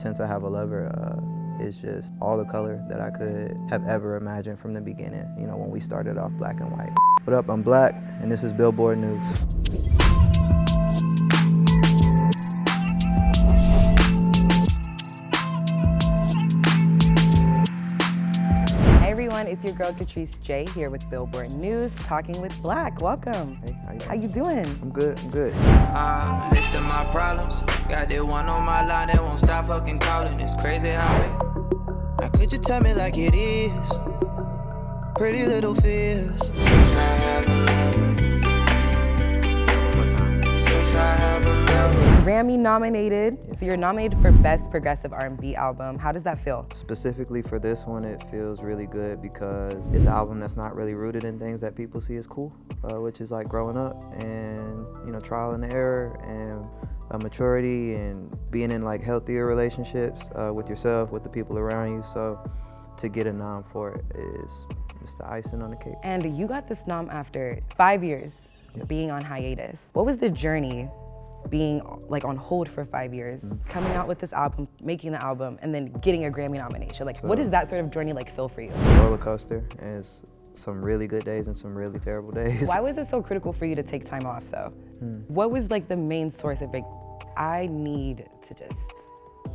Since I Have a Lover is just all the color that I could have ever imagined from the beginning, you know, when we started off black and white. What up, I'm Black, and this is Billboard News. Hey everyone, it's your girl Catrice J here with Billboard News, talking with Black. Welcome. Hey, how you doing? I'm good, I'm good. Listing my problems. Got that one on my line that won't stop fucking calling. It's crazy how could you tell me like it is? Pretty little fears. Since I have a lover. Since I have a lover. Grammy nominated. So you're nominated for Best Progressive R&B Album. How does that feel? Specifically for this one, it feels really good because it's an album that's not really rooted in things that people see as cool, which is like growing up and, you know, trial and error and maturity and being in like healthier relationships with yourself, with the people around you. So to get a nom for it is just the icing on the cake. And you got this nom after 5 years being on hiatus. What was the journey being like on hold for 5 years, coming out with this album, making the album, and then getting a Grammy nomination? Like, what does that sort of journey like feel for you? It's a roller coaster, and it's some really good days and some really terrible days. Why was it so critical for you to take time off though? What was like the main source of like, I need to just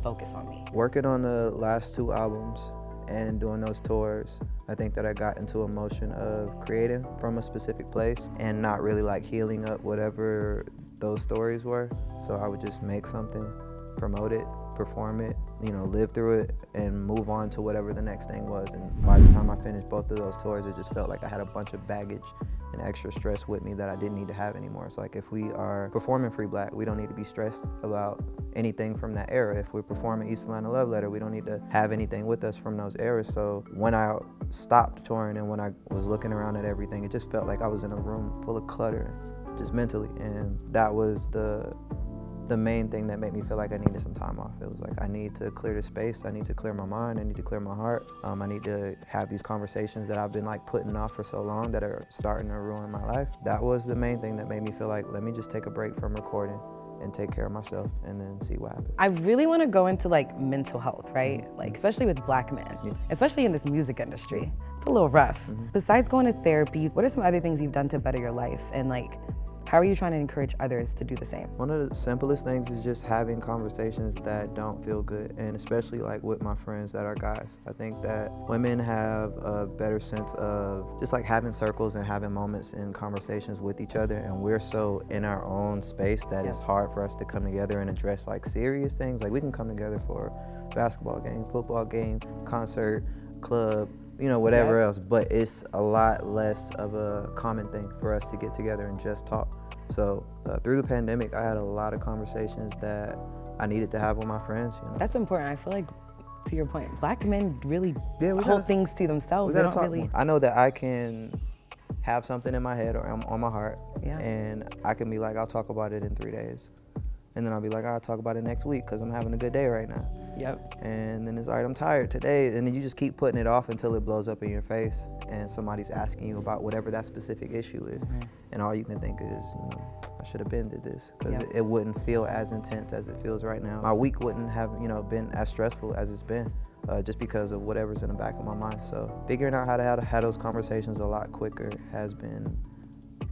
focus on me? Working on the last 2 albums and doing those tours, I think that I got into a motion of creating from a specific place and not really like healing up whatever those stories were. So I would just make something, promote it, perform it, you know, live through it, and move on to whatever the next thing was. And by the time I finished both of those tours, it just felt like I had a bunch of baggage and extra stress with me that I didn't need to have anymore. It's like if we are performing Free Black, we don't need to be stressed about anything from that era. If we're performing East Atlanta Love Letter, we don't need to have anything with us from those eras. So when I stopped touring and when I was looking around at everything, it just felt like I was in a room full of clutter, just mentally. And that was the main thing that made me feel like I needed some time off. It was like, I need to clear the space, I need to clear my mind, I need to clear my heart. I need to have these conversations that I've been like putting off for so long that are starting to ruin my life. That was the main thing that made me feel like, let me just take a break from recording and take care of myself and then see what happens. I really want to go into like mental health, right? Like especially with Black men, especially in this music industry. It's a little rough. Besides going to therapy, what are some other things you've done to better your life? And like, how are you trying to encourage others to do the same? One of the simplest things is just having conversations that don't feel good, and especially like with my friends that are guys. I think that women have a better sense of just like having circles and having moments in conversations with each other, and we're so in our own space that it's hard for us to come together and address like serious things. Like we can come together for a basketball game, football game, concert, club, you know, whatever else, but it's a lot less of a common thing for us to get together and just talk. So through the pandemic, I had a lot of conversations that I needed to have with my friends, you know. That's important. I feel like, to your point, Black men really we hold things to themselves. We They gotta don't talk really. more. I know that I can have something in my head or on my heart, and I can be like, I'll talk about it in 3 days. And then I'll be like, I'll talk about it next week because I'm having a good day right now. And then it's, all right, I'm tired today. And then you just keep putting it off until it blows up in your face and somebody's asking you about whatever that specific issue is. And all you can think is, you know, I should have been did this because it wouldn't feel as intense as it feels right now. My week wouldn't have, you know, been as stressful as it's been just because of whatever's in the back of my mind. So figuring out how to have those conversations a lot quicker has been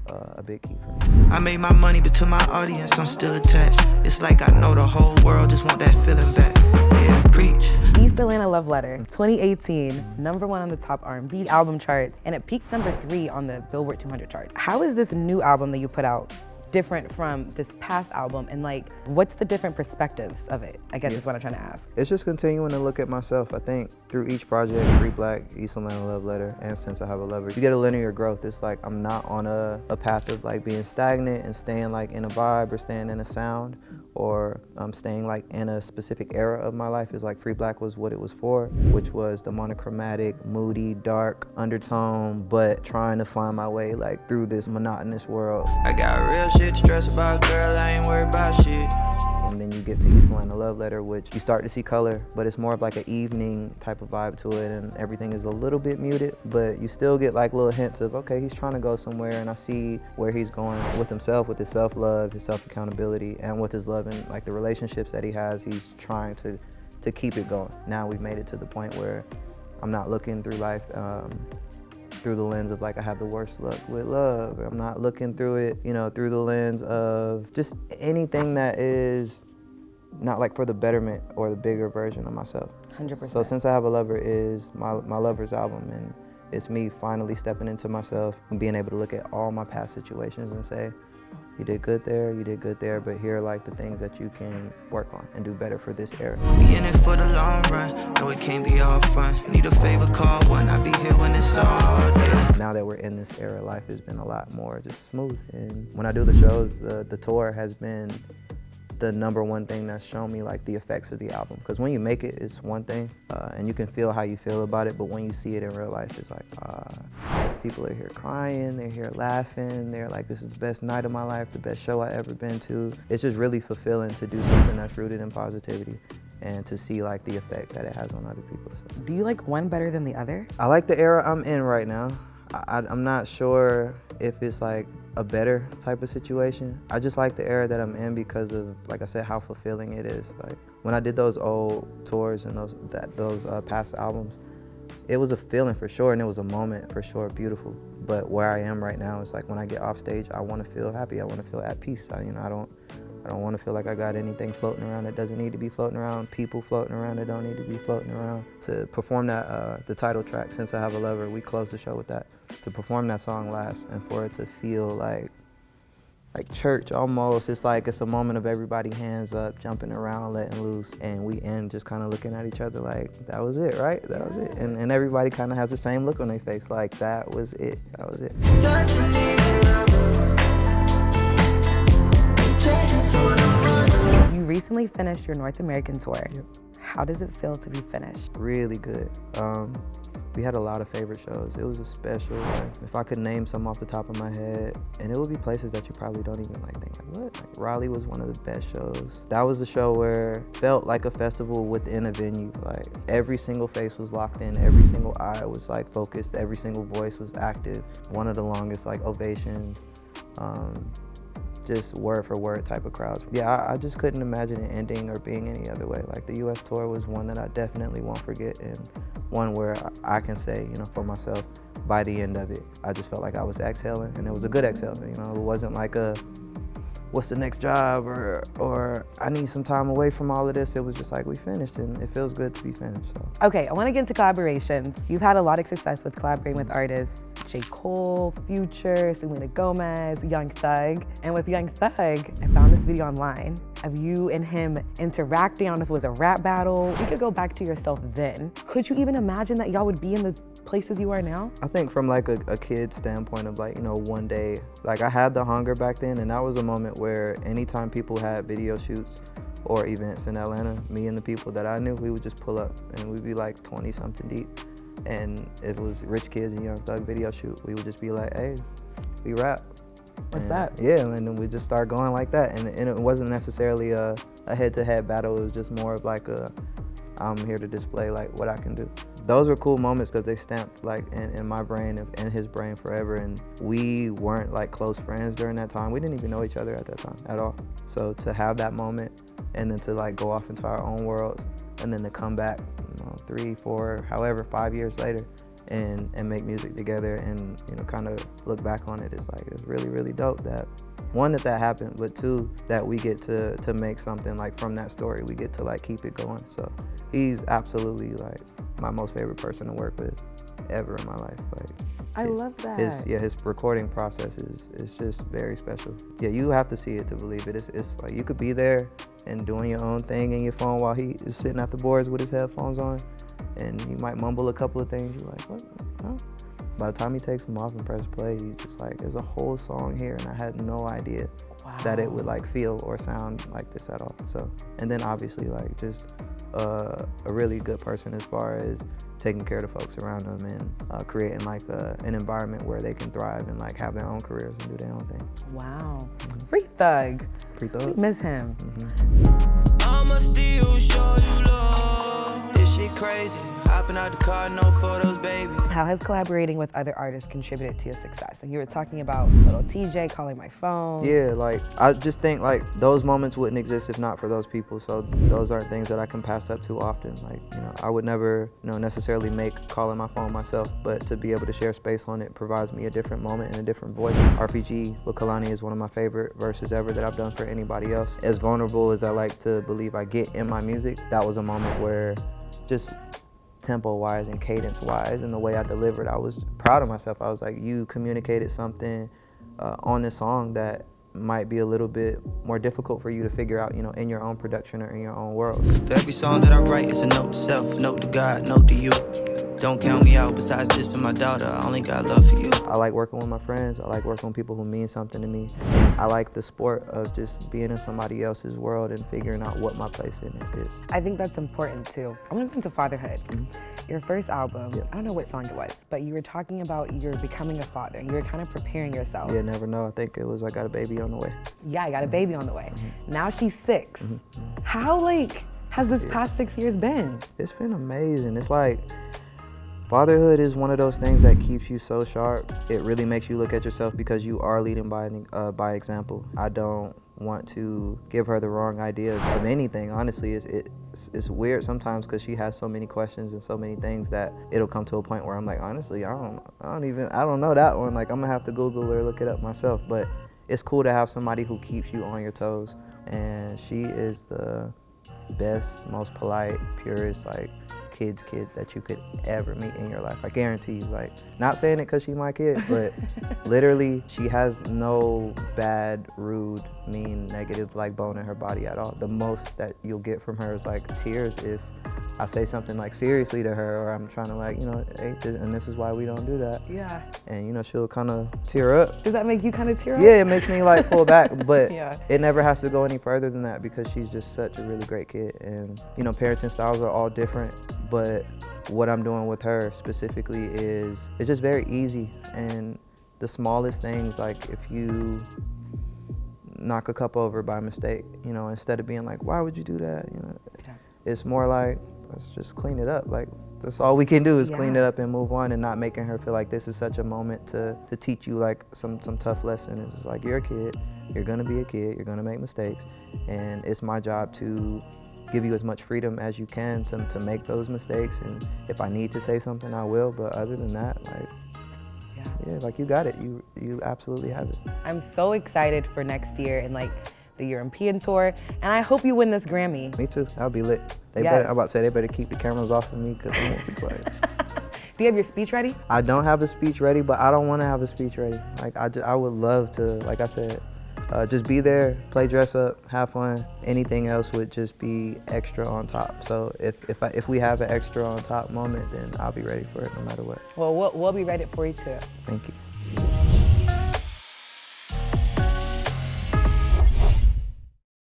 a big key for me. I made my money, but to my audience, I'm still attached. It's like I know the whole world just want that feeling back. Yeah, preach. East Atlanta Love Letter, 2018, #1 on the top R&B album charts, and it peaks #3 on the Billboard 200 chart. How is this new album that you put out different from this past album, and like, what's the different perspectives of it, I guess is what I'm trying to ask. It's just continuing to look at myself. I think through each project, Free Black, East Atlanta Love Letter, and Since I Have a Lover, you get a linear growth. It's like I'm not on a path of like being stagnant and staying like in a vibe or staying in a sound, or I'm staying like in a specific era of my life. It's like Free Black was what it was for, which was the monochromatic, moody, dark undertone, but trying to find my way like through this monotonous world. I got real shit to stress about, girl, I ain't worried about shit. And then you get to East Atlanta Love Letter, which you start to see color, but it's more of like an evening type of vibe to it, and everything is a little bit muted, but you still get like little hints of, okay, he's trying to go somewhere, and I see where he's going with himself, with his self-love, his self-accountability, and with his love and like the relationships that he has. He's trying to to keep it going. Now we've made it to the point where I'm not looking through life through the lens of like I have the worst luck with love. I'm not looking through it, you know, through the lens of just anything that is not like for the betterment or the bigger version of myself. 100%. So Since I Have a Lover is my lover's album, and it's me finally stepping into myself and being able to look at all my past situations and say, you did good there, but here are like the things that you can work on and do better for this era. We in it for the long run, no it can't be all fun. Need a favor, call one, I'll be here when it's all done. Now that we're in this era, life has been a lot more just smooth. And when I do the shows, the tour has been the number one thing that's shown me like the effects of the album. Because when you make it, it's one thing, and you can feel how you feel about it, but when you see it in real life, it's like, people are here crying, they're here laughing, they're like, this is the best night of my life, the best show I've ever been to. It's just really fulfilling to do something that's rooted in positivity and to see like the effect that it has on other people. So. Do you like one better than the other? I like the era I'm in right now. I'm not sure if it's like a better type of situation. I just like the era that I'm in because of, like I said, how fulfilling it is. Like when I did those old tours and those past albums, it was a feeling for sure, and it was a moment for sure, beautiful. But where I am right now is like when I get off stage, I want to feel happy. I want to feel at peace. I don't want to feel like I got anything floating around that doesn't need to be floating around, people floating around that don't need to be floating around. To perform that, the title track, Since I Have a Lover, we closed the show with that. To perform that song last and for it to feel like church almost, it's like it's a moment of everybody hands up, jumping around, letting loose, and we end just kind of looking at each other like, that was it, right? That was it. And everybody kind of has the same look on their face, like that was it, that was it. You recently finished your North American tour. Yep. How does it feel to be finished? Really good. We had a lot of favorite shows. It was a special one. If I could name some off the top of my head, and it would be places that you probably don't even like think, like what? Like Raleigh was one of the best shows. That was a show where it felt like a festival within a venue. Like every single face was locked in, every single eye was like focused, every single voice was active. One of the longest like ovations. Just word for word type of crowds. Yeah, I just couldn't imagine it ending or being any other way. Like the US tour was one that I definitely won't forget, and one where I can say, you know, for myself, by the end of it, I just felt like I was exhaling, and it was a good exhale. You know, it wasn't like a, what's the next job, or I need some time away from all of this. It was just like, we finished, and it feels good to be finished, so. Okay, I want to get into collaborations. You've had a lot of success with collaborating with artists, J. Cole, Future, Selena Gomez, Young Thug. And with Young Thug, I found this video online of you and him interacting. I don't know if it was a rap battle. You could go back to yourself then. Could you even imagine that y'all would be in the places you are now? I think from like a kid's standpoint of like, you know, one day, like I had the hunger back then, and that was a moment where anytime people had video shoots or events in Atlanta, me and the people that I knew, we would just pull up and we'd be like 20 something deep. And it was Rich Kids and Young Thug video shoot. We would just be like, hey, we rap. What's that? Yeah, and then we just start going like that. And it wasn't necessarily a head-to-head battle. It was just more of like I'm here to display like what I can do. Those were cool moments because they stamped like in my brain and his brain forever. And we weren't like close friends during that time. We didn't even know each other at that time at all. So to have that moment and then to like go off into our own worlds and then to come back, you know, 3, 4, however, 5 years later and make music together and, you know, kind of look back on it, it's like, it's really, really dope that, one, that happened, but two, that we get to make something like from that story. We get to like keep it going. So he's absolutely like my most favorite person to work with ever in my life. Like, I love that. His recording process is just very special. Yeah, you have to see it to believe it. It's like you could be there and doing your own thing in your phone while he is sitting at the boards with his headphones on, and he might mumble a couple of things. You're like, what? Huh? By the time he takes them off and press play, he's just like, there's a whole song here, and I had no idea that it would like feel or sound like this at all. So, and then obviously like just a really good person as far as taking care of the folks around them and creating like an environment where they can thrive and like have their own careers and do their own thing. Wow. Free Thug. Free Thug. We miss him. I'ma still show you love. This shit crazy. I Hopping out the car, no photos, baby. How has collaborating with other artists contributed to your success? And you were talking about little TJ calling my phone. Yeah, like, I just think like those moments wouldn't exist if not for those people. So those aren't things that I can pass up too often. Like, you know, I would never, you know, necessarily make calling my phone myself, but to be able to share space on it provides me a different moment and a different voice. RPG with Kalani is one of my favorite verses ever that I've done for anybody else. As vulnerable as I like to believe I get in my music, that was a moment where just tempo-wise and cadence-wise and the way I delivered, I was proud of myself. I was like, you communicated something on this song that might be a little bit more difficult for you to figure out, you know, in your own production or in your own world. For every song that I write, it's a note to self, note to God, note to you. Don't count me out, besides this and my daughter, I only got love for you. I like working with my friends. I like working with people who mean something to me. I like the sport of just being in somebody else's world and figuring out what my place in it is. I think that's important too. I want to come to Fatherhood. Your first album, Yep. I don't know what song it was, but you were talking about you're becoming a father and you were kind of preparing yourself. Yeah, never know. I think it was I got a baby on the way. Yeah, I got a baby on the way. Now she's 6. How, like, has this past 6 years been? It's been amazing. It's like, fatherhood is one of those things that keeps you so sharp. It really makes you look at yourself because you are leading by example. I don't want to give her the wrong idea of anything. Honestly, it's weird sometimes because she has so many questions and so many things that it'll come to a point where I'm like, honestly, I don't know that one. Like, I'm gonna have to Google or look it up myself. But it's cool to have somebody who keeps you on your toes. And she is the best, most polite, purest, like, kid that you could ever meet in your life. I guarantee you. Like, not saying it because she's my kid, but literally she has no bad, rude, mean, negative, like, bone in her body at all. The most that you'll get from her is like tears if I say something like seriously to her, or I'm trying to, like, you know, hey, and this is why we don't do that. Yeah. And, you know, she'll kind of tear up. Does that make you kind of tear up? Yeah, it makes me, like, pull back, but Yeah. it never has to go any further than that because she's just such a really great kid. And, you know, parenting styles are all different, but what I'm doing with her specifically is, it's just very easy. And the smallest things, like if you knock a cup over by mistake, you know, instead of being like, why would you do that? You know, it's more like, let's just clean it up. Like, that's all we can do is clean it up and move on, and not making her feel like this is such a moment to teach you, like, some tough lesson. It's just like, you're a kid, you're gonna be a kid, you're gonna make mistakes, and it's my job to give you as much freedom as you can to make those mistakes. And if I need to say something, I will, but other than that, like, yeah, like, you got it. You absolutely have it. I'm so excited for next year and, like, the European tour, and I hope you win this Grammy. Me too. I'll be lit. Yes. I'm about to say they better keep the cameras off of me because I won't be quiet. Do you have your speech ready? I don't have a speech ready, but I don't want to have a speech ready. Like, I would love to, like I said, just be there, play dress up, have fun. Anything else would just be extra on top. So if we have an extra on top moment, then I'll be ready for it no matter what. Well, we'll be ready for you too. Thank you.